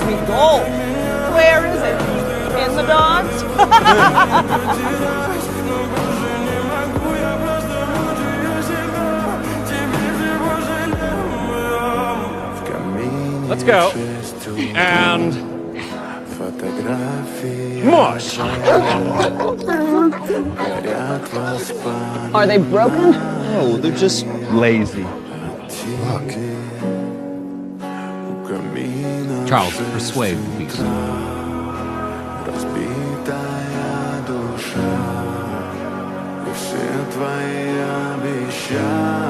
me gold. Where is it? In the dogs? Let's go. And mush. Are they broken? No, they're just lazy. Look. Charles, persuade the beast. Все твои обещания.